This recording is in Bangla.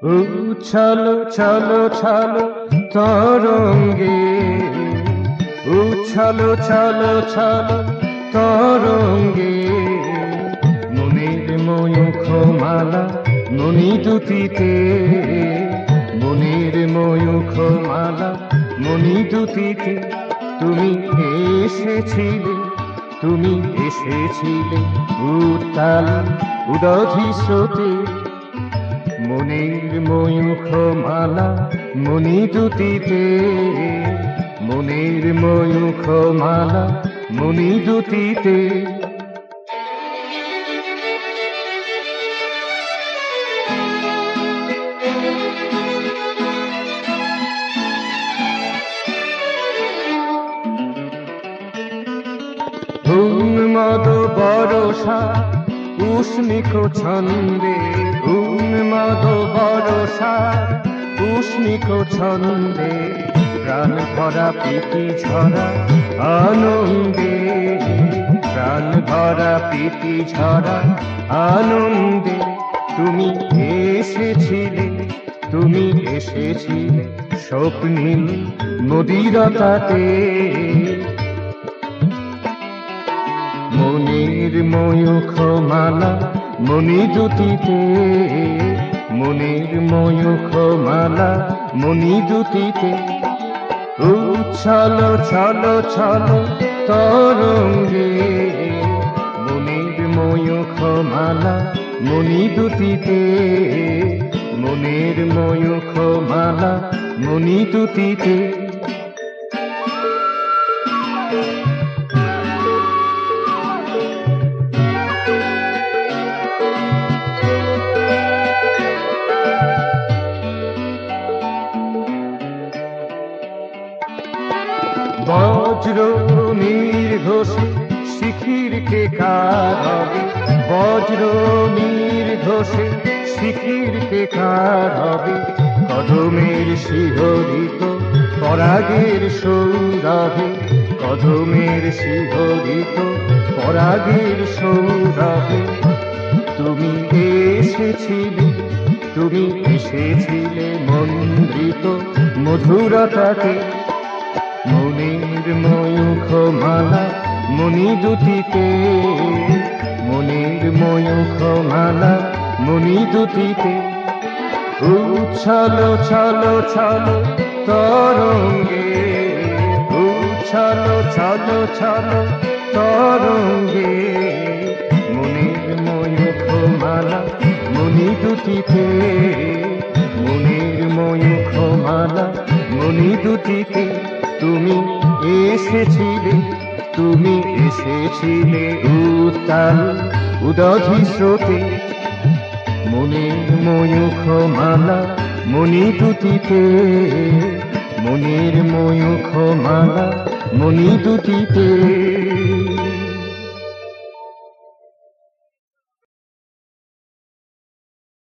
উচ্ছল ছলো ছলো তরঙ্গে, উচ্ছল ছলো ছলো তরঙ্গে, মনের ময়ূখমালা মণি দুটিতে, মনের ময়ূখমালা মণি দুটিতে। তুমি এসেছিলে, তুমি এসেছিলে উত্তাল উদধি স্রোতে, মনের ময়ূখমালা মণি দুটিতে, মনের ময়ূখমালা মণি দুটিতে। উন্মদ বরষা উষ্ণিক ছন্দে, উন্মদ বরষা উষ্ণিক ছন্দে, প্রাণ ভরা প্রীতি ঝরা আনন্দে, প্রাণ ভরা প্রীতি ঝরা আনন্দে। তুমি এসেছিলে, তুমি এসেছিলে স্বপ্নীল মদিরতাতে, মনের ময়ূখমালা মণি দুটিতে, মনের ময়ূখমালা মণি দুটিতে। উচ্ছল ছলো ছলো তরঙ্গে, মনের ময়ূখমালা মণি দুটিতে, মনের ময়ূখমালা মণি দুটিতে। বজ্র নির্ঘোষে শিখির কে কার হবে, বজ্র নির্ঘোষে শিখির কে কার হবে, কদমের শিহরিত পরাগের সৌরভে, কদমের শিহরিত পরাগের সৌরভে। তুমি এসেছিলে, তুমি এসেছিলে মন্দ্রিত মধুরতাতে, মনের ময়ূখমালা মণি দুটিতে, মনের ময়ূখমালা মণি দুটিতে। উচ্ছল ছলো ছলো তরঙ্গে, উচ্ছল ছলো ছলো তরঙ্গে, মনের ময়ূখমালা মণি দুটিতে, মনের ময়ূখমালা মণি দুটিতে। তুমি এসেছিলে, তুমি এসেছিলে উত্তাল উদধি স্রোতে, মনের ময়ূখমালা মণি দুটিতে, মনের ময়ূখমালা মণি দুটিতে।